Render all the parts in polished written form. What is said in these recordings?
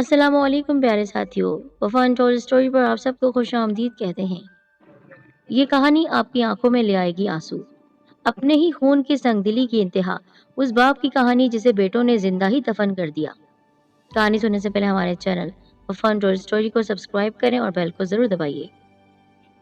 السلام علیکم پیارے ساتھیوں، وفا انٹول اسٹوری پر آپ سب کو خوش آمدید کہتے ہیں۔ یہ کہانی آپ کی آنکھوں میں لے آئے گی آنسو، اپنے ہی خون کی سنگ دلی کی انتہا، اس باپ کی کہانی جسے بیٹوں نے زندہ ہی دفن کر دیا۔ کہانی سننے سے پہلے ہمارے چینل وفا انٹول اسٹوری کو سبسکرائب کریں اور بیل کو ضرور دبائیے۔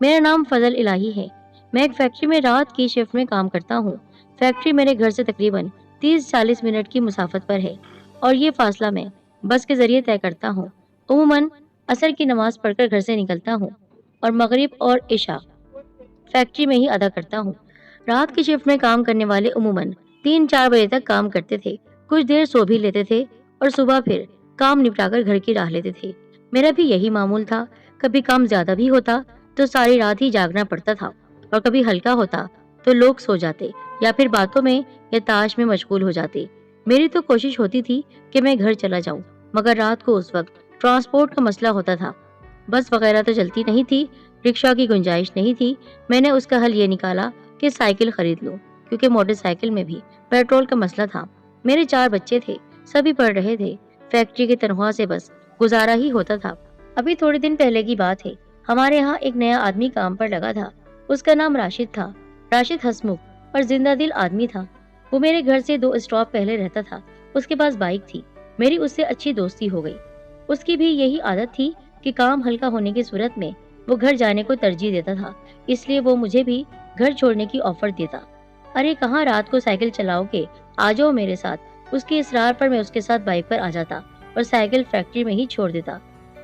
میرا نام فضل الہی ہے، میں ایک فیکٹری میں رات کی شفٹ میں کام کرتا ہوں۔ فیکٹری میرے گھر سے تقریباً 30-40 منٹ کی مسافت پر ہے اور یہ فاصلہ میں بس کے ذریعے طے کرتا ہوں۔ عموماً عصر کی نماز پڑھ کر گھر سے نکلتا ہوں اور مغرب اور عشاء فیکٹری میں ہی ادا کرتا ہوں۔ رات کی شفٹ میں کام کرنے والے عموماً 3-4 بجے تک کام کرتے تھے، کچھ دیر سو بھی لیتے تھے اور صبح پھر کام نپٹا کر گھر کی راہ لیتے تھے۔ میرا بھی یہی معمول تھا، کبھی کام زیادہ بھی ہوتا تو ساری رات ہی جاگنا پڑتا تھا اور کبھی ہلکا ہوتا تو لوگ سو جاتے یا پھر باتوں میں یا تاش میں مشغول ہو جاتے۔ میری تو کوشش ہوتی تھی کہ میں گھر چلا جاؤں، مگر رات کو اس وقت ٹرانسپورٹ کا مسئلہ ہوتا تھا، بس وغیرہ تو چلتی نہیں تھی، رکشہ کی گنجائش نہیں تھی۔ میں نے اس کا حل یہ نکالا کہ سائیکل خرید لوں، کیونکہ موٹر سائیکل میں بھی پیٹرول کا مسئلہ تھا۔ میرے 4 بچے تھے، سبھی پڑھ رہے تھے، فیکٹری کی تنخواہ سے بس گزارا ہی ہوتا تھا۔ ابھی تھوڑے دن پہلے کی بات ہے، ہمارے ہاں ایک نیا آدمی کام پر لگا تھا، اس کا نام راشد تھا۔ راشد ہسمکھ اور زندہ دل آدمی تھا۔ وہ میرے گھر سے 2 اسٹاپ پہلے رہتا تھا، اس کے پاس بائک تھی، میری اس سے اچھی دوستی ہو گئی۔ اس کی بھی یہی عادت تھی کہ کام ہلکا ہونے کی صورت میں وہ گھر جانے کو ترجیح دیتا تھا، اس لیے وہ مجھے بھی گھر چھوڑنے کی آفر دیتا۔ ارے کہاں رات کو سائیکل چلاؤ گے، آ جاؤ میرے ساتھ۔ اس کے اصرار پر میں اس کے ساتھ بائک پر آ جاتا اور سائیکل فیکٹری میں ہی چھوڑ دیتا۔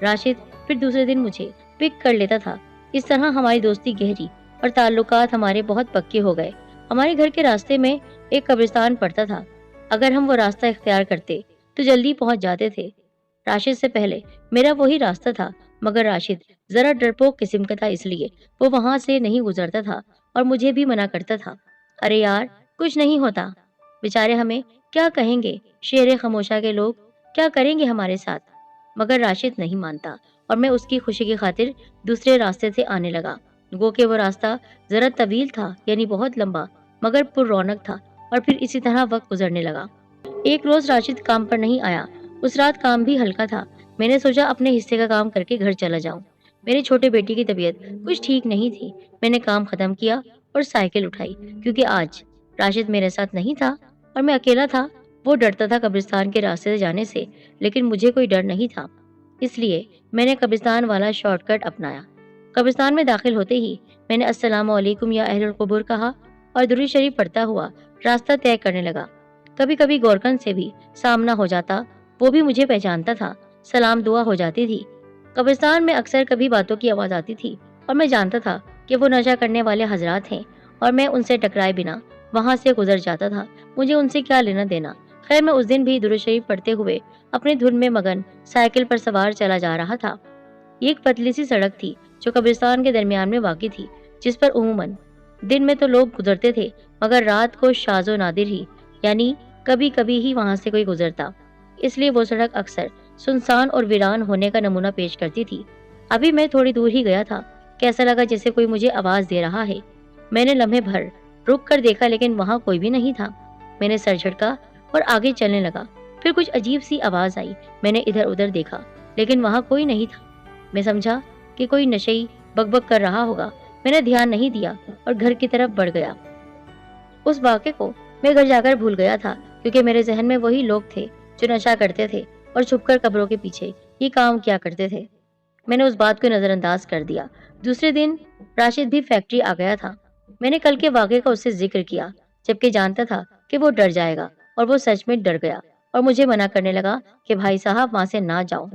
راشد پھر دوسرے دن مجھے پک کر لیتا تھا۔ اس طرح ہماری دوستی گہری اور تعلقات ہمارے بہت پکے ہو گئے۔ ہمارے گھر کے راستے میں ایک قبرستان پڑتا تھا، اگر ہم وہ راستہ اختیار کرتے تو جلدی پہنچ جاتے تھے۔ راشد سے پہلے میرا وہی راستہ تھا، مگر راشد ذرا ڈرپوک قسم کا تھا، اس لیے وہ وہاں سے نہیں گزرتا تھا اور مجھے بھی منع کرتا تھا۔ ارے یار کچھ نہیں ہوتا، بیچارے ہمیں کیا کہیں گے، شیر خاموشہ کے لوگ کیا کریں گے ہمارے ساتھ۔ مگر راشد نہیں مانتا اور میں اس کی خوشی کی خاطر دوسرے راستے سے آنے لگا۔ گو کہ وہ راستہ ذرا طویل تھا، یعنی بہت لمبا مگر پر رونق تھا، اور پھر اسی طرح وقت گزرنے لگا۔ ایک روز راشد کام پر نہیں آیا، اس رات کام بھی ہلکا تھا۔ میں نے سوچا اپنے حصے کا کام کر کے گھر چلا جاؤں۔ میرے چھوٹے بیٹی کی طبیعت کچھ ٹھیک نہیں تھی۔ میں نے کام ختم کیا اور سائیکل اٹھائی، کیونکہ آج راشد میرے ساتھ نہیں تھا اور میں اکیلا تھا۔ وہ ڈرتا تھا قبرستان کے راستے سے جانے سے، لیکن مجھے کوئی ڈر نہیں تھا، اس لیے میں نے قبرستان والا شارٹ کٹ اپنایا۔ قبرستان میں داخل ہوتے ہی میں نے السلام علیکم یا اہل القبور کہا اور درود شریف پڑھتا ہوا راستہ طے کرنے لگا۔ کبھی کبھی گورکن سے بھی سامنا ہو جاتا، وہ بھی مجھے پہچانتا تھا، سلام دعا ہو جاتی تھی۔ قبرستان میں اکثر کبھی باتوں کی آواز آتی تھی اور میں جانتا تھا کہ وہ نشہ کرنے والے حضرات ہیں، اور میں ان سے ٹکرائے بنا وہاں سے گزر جاتا تھا۔ مجھے ان سے کیا لینا دینا۔ خیر میں اس دن بھی درود شریف پڑھتے ہوئے اپنی دھن میں مگن سائیکل پر سوار چلا جا رہا تھا۔ یہ ایک پتلی سی سڑک تھی جو قبرستان کے درمیان میں واقع تھی، جس پر عموماً دن میں تو لوگ گزرتے تھے، مگر رات کو شاذ و نادر ہی، یعنی کبھی کبھی ہی وہاں سے کوئی گزرتا، اس لیے وہ سڑک اکثر سنسان اور ویران ہونے کا نمونہ پیش کرتی تھی۔ ابھی میں تھوڑی دور ہی گیا تھا کہ ایسا لگا جیسے کوئی مجھے آواز دے رہا ہے۔ میں نے لمحے بھر رک کر دیکھا، لیکن وہاں کوئی بھی نہیں تھا۔ میں نے سر جھٹکا اور آگے چلنے لگا۔ پھر کچھ عجیب سی آواز آئی، میں نے ادھر ادھر دیکھا، لیکن وہاں کوئی نہیں تھا۔ میں سمجھا کہ کوئی نشئی بک بک کر رہا ہوگا۔ میں نے دھیان نہیں دیا اور گھر کی طرف بڑھ گیا۔ اس واقعے کو میں گھر جا کر بھول گیا تھا، کیونکہ میرے ذہن میں وہی لوگ تھے جو نشہ کرتے تھے اور چھپ کر قبروں کے پیچھے یہ کام کیا کرتے تھے۔ میں نے اس بات کو نظر انداز کر دیا۔ دوسرے دن راشد بھی فیکٹری آ گیا تھا۔ میں نے کل کے واقعے کا اس سے ذکر کیا، جبکہ جانتا تھا کہ وہ ڈر جائے گا، اور وہ سچ میں ڈر گیا اور مجھے منع کرنے لگا کہ بھائی صاحب وہاں سے نہ جاؤ۔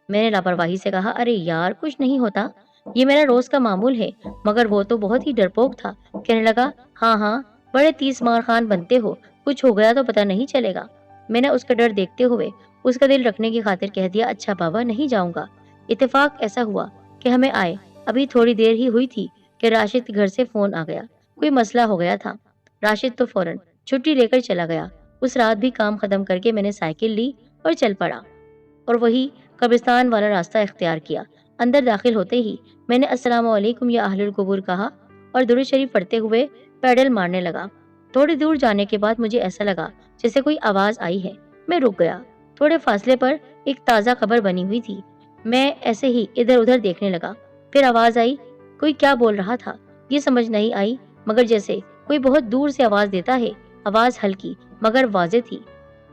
میں نے لاپرواہی سے کہا ارے یار کچھ نہیں ہوتا، یہ میرا روز کا معمول ہے۔ مگر وہ تو بہت ہی ڈرپوک تھا، کہنے لگا ہاں ہاں بڑے 30 مار خان بنتے ہو، کچھ ہو گیا تو پتہ نہیں چلے گا۔ میں نے اس کا ڈر دیکھتے ہوئے اس کا دل رکھنے کی خاطر کہہ دیا اچھا بابا نہیں جاؤں گا۔ اتفاق ایسا ہوا کہ ہمیں آئے ابھی تھوڑی دیر ہی ہوئی تھی کہ راشد کے گھر سے فون آ گیا، کوئی مسئلہ ہو گیا تھا۔ راشد تو فوراً چھٹی لے کر چلا گیا۔ اس رات بھی کام ختم کر کے میں نے سائیکل لی اور چل پڑا اور وہی قبرستان والا راستہ اختیار کیا۔ اندر داخل ہوتے ہی میں نے السلام علیکم یا اہل القبور کہا اور درود شریف پڑھتے ہوئے پیڈل مارنے لگا۔ تھوڑی دور جانے کے بعد مجھے ایسا لگا جیسے کوئی آواز آئی ہے۔ میں رک گیا थोड़े फासले पर एक ताज़ा कब्र बनी हुई थी। मैं ऐसे ही इधर उधर देखने लगा। फिर आवाज़ आई। कोई क्या बोल रहा था ये समझ नहीं आई, मगर जैसे कोई बहुत दूर से आवाज़ देता है। आवाज़ हल्की मगर वाज़ेह थी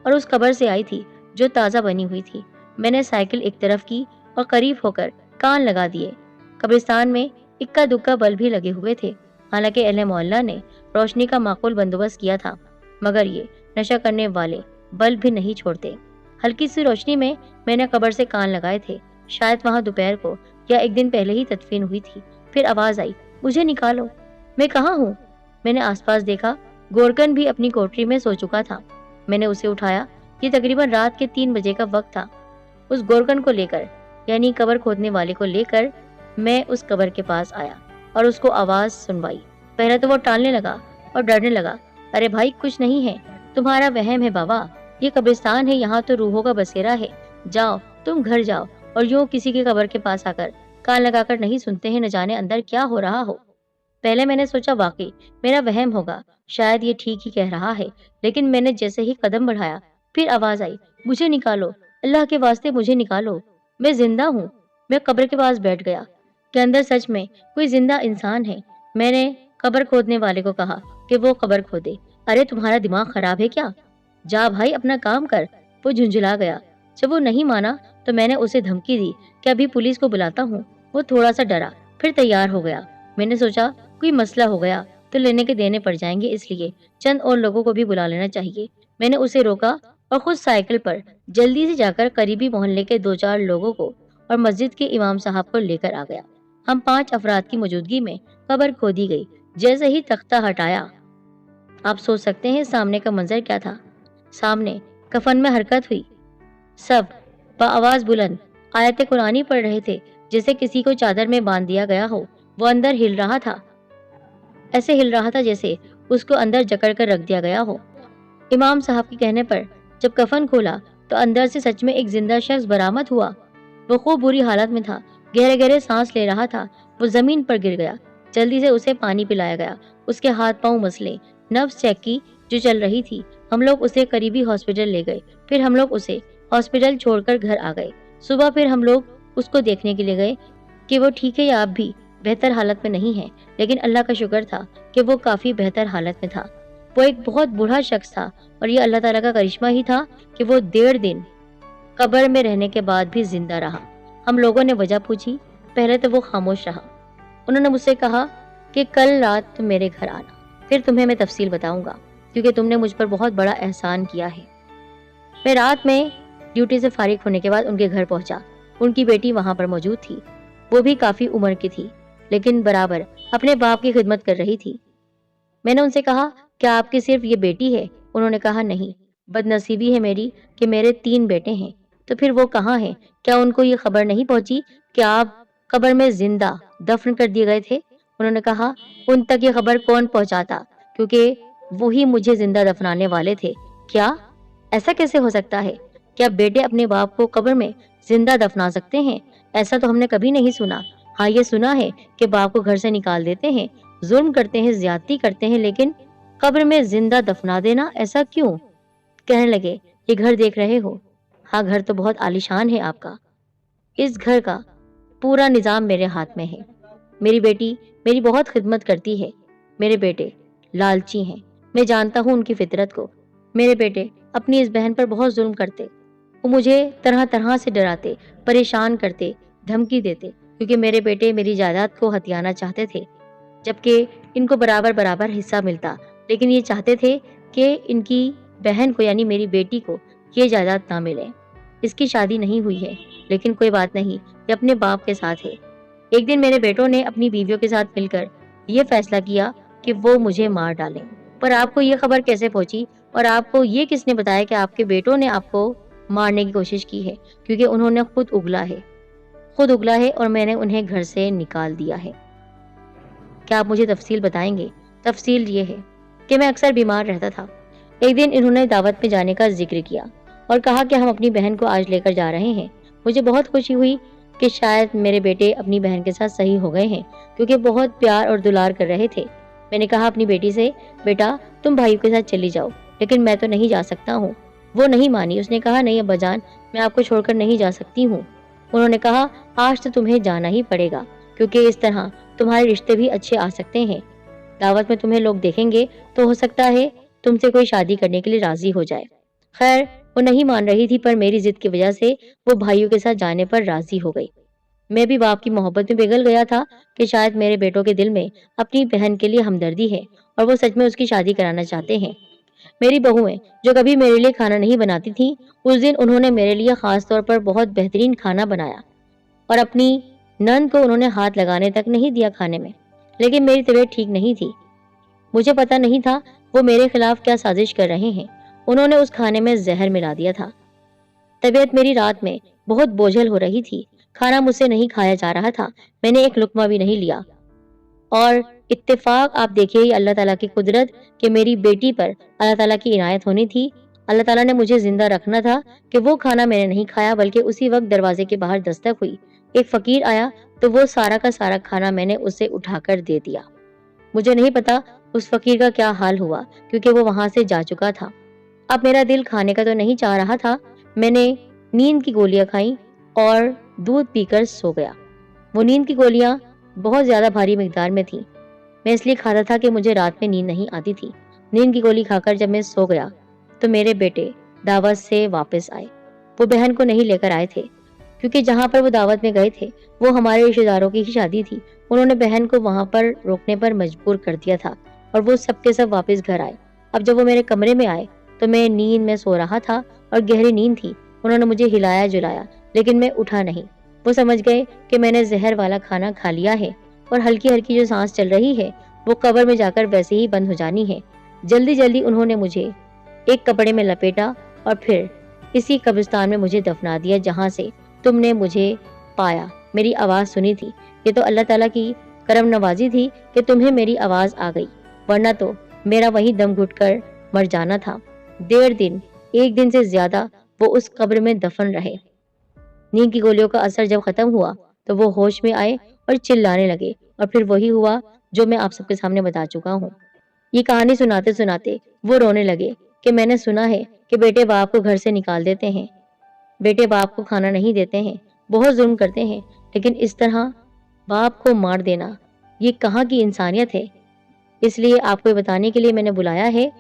और उस कब्र से आई थी जो ताज़ा बनी हुई थी। मैंने साइकिल एक तरफ की और करीब होकर कान लगा दिए। कब्रिस्तान में इक्का दुक्का बल्ब भी लगे हुए थे। हालांकि अहले मोहल्ला ने रोशनी का माकूल बंदोबस्त किया था, मगर ये नशा करने वाले बल्ब भी नहीं छोड़ते। हल्की सी रोशनी में मैंने कब्र से कान लगाए थे। शायद वहां दोपहर को या एक दिन पहले ही तदफीन हुई थी। फिर आवाज़ आई, मुझे निकालो। मैं कहाँ हूँ? मैंने आसपास देखा। गोरकन भी अपनी कोठरी में सो चुका था। मैंने उसे उठाया। ये तकरीबन रात के 3 बजे का वक्त था। उस गोरकन को लेकर, यानी कब्र खोदने वाले को लेकर, मैं उस कब्र के पास आया और उसको आवाज़ सुनवाई। पहले तो वो टालने लगा और डरने लगा। अरे भाई, कुछ नहीं है, तुम्हारा वहम है बाबा। ये कब्रिस्तान है, यहाँ तो रूहों का बसेरा है। जाओ, तुम घर जाओ। और यूं किसी की कब्र के पास आकर कान लगाकर नहीं सुनते हैं, न जाने अंदर क्या हो रहा हो। पहले मैंने सोचा वाकई मेरा वहम होगा, शायद ये ठीक ही कह रहा है। लेकिन मैंने जैसे ही कदम बढ़ाया, फिर आवाज़ आई, मुझे निकालो, अल्लाह के वास्ते मुझे निकालो, मैं जिंदा हूँ। मैं कब्र के पास बैठ गया कि अंदर सच में कोई जिंदा इंसान है। मैंने कब्र खोदने वाले को कहा कि वो कब्र खोदे। अरे तुम्हारा दिमाग खराब है क्या? जा भाई, अपना काम कर। वो झुंझुला गया। जब वो नहीं माना तो मैंने उसे धमकी दी कि अभी पुलिस को बुलाता हूँ। वो थोड़ा सा डरा, फिर तैयार हो गया। मैंने सोचा कोई मसला हो गया तो लेने के देने पड़ जाएंगे, इसलिए चंद और लोगों को भी बुला लेना चाहिए। मैंने उसे रोका और खुद साइकिल पर जल्दी से जाकर करीबी मोहल्ले के 2-4 लोगों को और मस्जिद के इमाम साहब को लेकर आ गया। हम 5 अफराद की मौजूदगी में कब्र खोदी गई। जैसे ही तख्ता हटाया, आप सोच सकते हैं सामने का मंजर क्या था। सामने कफन में हरकत हुई। सब आवाज बुलंद आयत कुरानी पढ़ रहे थे, जैसे किसी को चादर में बांध दिया गया हो। वो अंदर हिल रहा था, ऐसे हिल रहा था जैसे उसको अंदर जकड़ कर रख दिया गया हो। इमाम साहब के कहने पर जब कफन खोला तो अंदर से सच में एक जिंदा शख्स बरामद हुआ। वो खूब बुरी हालत में था, गहरे गहरे सांस ले रहा था। वो जमीन पर गिर गया। जल्दी से उसे पानी पिलाया गया। उसके हाथ पांव मसले, नब्ज चेक की जो चल रही थी। हम लोग उसे करीबी हॉस्पिटल ले गए। फिर हम लोग उसे हॉस्पिटल छोड़कर घर आ गए। सुबह फिर हम लोग उसको देखने के लिए गए कि वो ठीक है या अब भी बेहतर हालत में नहीं है। लेकिन अल्लाह का शुक्र था कि वो काफी बेहतर हालत में था। वो एक बहुत बूढ़ा शख्स था और ये अल्लाह ताला का करिश्मा ही था कि वो 1.5 दिन कब्र में रहने के बाद भी जिंदा रहा। हम लोगों ने वजह पूछी। पहले तो वो खामोश रहा। उन्होंने मुझसे कहा कि कल रात तुम मेरे घर आना, फिर तुम्हें मैं तफसील बताऊंगा, क्योंकि तुमने मुझ पर बहुत बड़ा एहसान किया है। मैं रात में ड्यूटी से फारिग होने के बाद उनके घर पहुंचा। उनकी बेटी वहां पर मौजूद थी। वो भी काफी उम्र की थी, लेकिन बराबर अपने बाप की खिदमत कर रही थी। मैंने उनसे कहा, क्या आपकी सिर्फ ये बेटी है? उन्होंने कहा, नहीं, बदनसीबी है मेरी कि मेरे 3 बेटे हैं। तो फिर वो कहाँ हैं? क्या उनको ये खबर नहीं पहुंची कि आप कब्र में जिंदा दफन कर दिए गए थे? उन्होंने कहा, उन तक ये खबर कौन पहुंचाता, क्योंकि वही मुझे जिंदा दफनाने वाले थे। क्या ऐसा कैसे हो सकता है? क्या बेटे अपने बाप को कब्र में जिंदा दफना सकते हैं? ऐसा तो हमने कभी नहीं सुना। हाँ, ये सुना है कि बाप को घर से निकाल देते हैं, जुल्म करते हैं, ज्यादती करते हैं, लेकिन कब्र में जिंदा दफना देना, ऐसा क्यों? कहने लगे, ये घर देख रहे हो? हाँ, घर तो बहुत आलीशान है आपका। इस घर का पूरा निजाम मेरे हाथ में है। मेरी बेटी मेरी बहुत खिदमत करती है। मेरे बेटे लालची हैं, मैं जानता हूँ उनकी फितरत को। मेरे बेटे अपनी इस बहन पर बहुत जुल्म करते। वो मुझे तरह तरह से डराते, परेशान करते, धमकी देते, क्योंकि मेरे बेटे मेरी जायदाद को हथियाना चाहते थे, जबकि इनको बराबर बराबर हिस्सा मिलता। लेकिन ये चाहते थे कि इनकी बहन को, यानी मेरी बेटी को, ये जायदाद ना मिले। इसकी शादी नहीं हुई है, लेकिन कोई बात नहीं, ये अपने बाप के साथ है। एक दिन मेरे बेटों ने अपनी बीवियों के साथ मिलकर ये फैसला किया कि वो मुझे मार डालें। पर आपको ये खबर कैसे पहुंची और आपको ये किसने बताया कि आपके बेटों ने आपको मारने की कोशिश की है? क्योंकि उन्होंने खुद उगला है और मैंने उन्हें घर से निकाल दिया है। क्या आप मुझे तफसील बताएंगे? तफसील ये है कि मैं अक्सर बीमार रहता था। एक दिन इन्होंने दावत में जाने का जिक्र किया और कहा कि हम अपनी बहन को आज लेकर जा रहे हैं। मुझे बहुत खुशी हुई कि शायद मेरे बेटे अपनी बहन के साथ सही हो गए हैं, क्योंकि बहुत प्यार और दुलार कर रहे थे। मैंने कहा अपनी बेटी से, बेटा तुम भाइयों के साथ चली जाओ, लेकिन मैं तो नहीं जा सकता हूँ। वो नहीं मानी। उसने कहा, नहीं अब्बा जान, मैं आपको छोड़कर नहीं जा सकती हूँ। उन्होंने कहा, आज तो तुम्हें जाना ही पड़ेगा, क्योंकि इस तरह तुम्हारे रिश्ते भी अच्छे आ सकते हैं। दावत में तुम्हें लोग देखेंगे तो हो सकता है तुमसे कोई शादी करने के लिए राजी हो जाए। खैर, वो नहीं मान रही थी, पर मेरी जिद की वजह से वो भाइयों के साथ जाने पर राजी हो गई। मैं भी बाप की मोहब्बत में पिघल गया था कि शायद मेरे बेटों के दिल में अपनी बहन के लिए हमदर्दी है और वो सच में उसकी शादी कराना चाहते हैं। मेरी बहुएं जो कभी मेरे लिए खाना नहीं बनाती थीं, उस दिन उन्होंने मेरे लिए खास तौर पर बहुत बेहतरीन खाना बनाया और अपनी नंद को उन्होंने हाथ लगाने तक नहीं दिया खाने में। लेकिन मेरी तबीयत ठीक नहीं थी। मुझे पता नहीं था वो मेरे खिलाफ क्या साजिश कर रहे हैं। उन्होंने उस खाने में जहर मिला दिया था। तबीयत मेरी रात में बहुत बोझल हो रही थी। खाना मुझसे नहीं खाया जा रहा था। मैंने एक लुकमा भी नहीं लिया। और इत्तेफाक आप देखिए, ये अल्लाह ताला की कुदरत कि मेरी बेटी पर अल्लाह ताला की इनायत होनी थी। अल्लाह ताला ने मुझे जिंदा रखना था कि वो खाना मैंने नहीं खाया, बल्कि उसी वक्त दरवाजे के बाहर दस्तक हुई। एक फकीर आया तो वो सारा का सारा खाना मैंने उसे उठाकर दे दिया। मुझे नहीं पता उस फकीर का क्या हाल हुआ, क्योंकि वो वहां से जा चुका था। अब मेरा दिल खाने का तो नहीं चाह रहा था। मैंने नींद की गोलियां खाई और दूध पीकर सो गया। वो नींद की गोलियां बहुत ज्यादा भारी मिकदार में थी। मैं इसलिए खाता था कि मुझे रात में नींद नहीं आती थी। नींद की गोली खाकर जब मैं सो गया तो मेरे बेटे दावत से वापस आए। वो बहन को नहीं लेकर आए थे, क्योंकि जहाँ पर वो दावत में गए थे वो हमारे रिश्तेदारों की ही शादी थी। उन्होंने बहन को वहां पर रोकने पर मजबूर कर दिया था और वो सबके सब वापस घर आए। अब जब वो मेरे कमरे में आए तो मैं नींद में सो रहा था और गहरी नींद थी। उन्होंने मुझे हिलाया जुलाया, लेकिन मैं उठा नहीं। वो समझ गए कि मैंने जहर वाला खाना खा लिया है और हल्की हल्की जो सांस चल रही है वो कब्र में जाकर वैसे ही बंद हो जानी है। जल्दी जल्दी उन्होंने मुझे एक कपड़े में लपेटा और फिर इसी कब्रिस्तान में मुझे दफना दिया जहां से तुमने मुझे पाया, मेरी आवाज सुनी थी। ये तो अल्लाह ताला की करम नवाजी थी कि तुम्हें मेरी आवाज आ गई, वरना तो मेरा वही दम घुटकर मर जाना था। 1.5 दिन, 1 दिन से ज्यादा वो उस कब्र में दफन रहे। नींद की गोलियों का असर जब खत्म हुआ तो वो होश में आए और चिल्लाने लगे, और फिर वही हुआ जो मैं आप सबके सामने बता चुका हूँ। ये कहानी सुनाते सुनाते वो रोने लगे कि मैंने सुना है कि बेटे बाप को घर से निकाल देते हैं, बेटे बाप को खाना नहीं देते हैं, बहुत जुल्म करते हैं, लेकिन इस तरह बाप को मार देना ये कहाँ की इंसानियत है। इसलिए आपको ये बताने के लिए मैंने बुलाया है,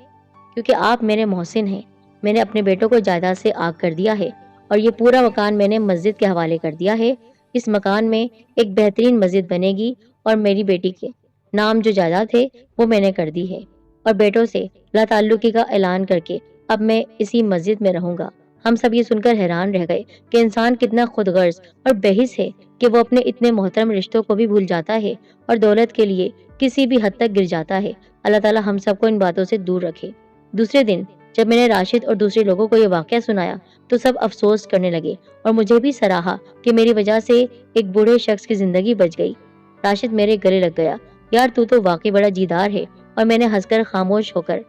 क्योंकि आप मेरे मोहसिन हैं। मैंने अपने बेटों को जायदाद से आग कर दिया है और ये पूरा मकान मैंने मस्जिद के हवाले कर दिया है। इस मकान में एक बेहतरीन मस्जिद बनेगी और मेरी बेटी के नाम जो जायदाद है वो मैंने कर दी है और बेटों से लाताल्लुकी का ऐलान करके अब मैं इसी मस्जिद में रहूंगा। हम सब ये सुनकर हैरान रह गए कि इंसान कितना खुदगर्ज और बेहिस है कि वो अपने इतने मोहतरम रिश्तों को भी भूल जाता है और दौलत के लिए किसी भी हद तक गिर जाता है। अल्लाह ताला हम सबको इन बातों से दूर रखे। दूसरे दिन जब मैंने राशिद और दूसरे लोगों को ये वाकया सुनाया तो सब अफसोस करने लगे और मुझे भी सराहा कि मेरी वजह से एक बूढ़े शख्स की जिंदगी बच गई। राशिद मेरे गले लग गया, यार तू तो वाकई बड़ा जीदार है। और मैंने हंसकर खामोश होकर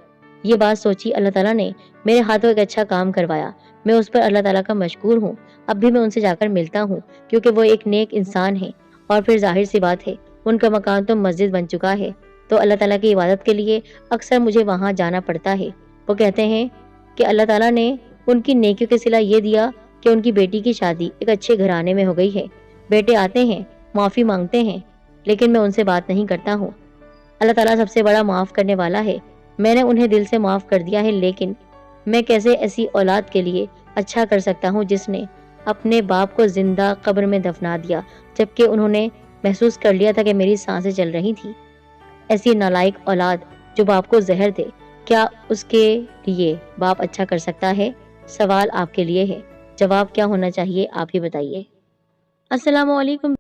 ये बात सोची, अल्लाह ताला ने मेरे हाथों एक अच्छा काम करवाया। मैं उस पर अल्लाह ताला का मशकूर हूँ। अब भी मैं उनसे जाकर मिलता हूँ, क्योंकि वो एक नेक इंसान है। और फिर जाहिर सी बात है उनका मकान तो मस्जिद बन चुका है, तो अल्लाह ताला की इबादत के लिए अक्सर मुझे वहाँ जाना पड़ता है। वो कहते हैं कि अल्लाह ताला ने उनकी नेकियों के सिला ये दिया कि उनकी बेटी की शादी एक अच्छे घराने में हो गई है। बेटे आते हैं, माफ़ी मांगते हैं, लेकिन मैं उनसे बात नहीं करता हूँ। अल्लाह ताला सबसे बड़ा माफ़ करने वाला है। मैंने उन्हें दिल से माफ़ कर दिया है, लेकिन मैं कैसे ऐसी औलाद के लिए अच्छा कर सकता हूँ जिसने अपने बाप को जिंदा कब्र में दफना दिया, जबकि उन्होंने महसूस कर लिया था कि मेरी सांसें चल रही थी। ऐसी नालायक औलाद जो बाप को जहर दे, क्या उसके लिए बाप अच्छा कर सकता है? सवाल आपके लिए है, जवाब क्या होना चाहिए आप ही बताइए। अस्सलाम वालेकुम।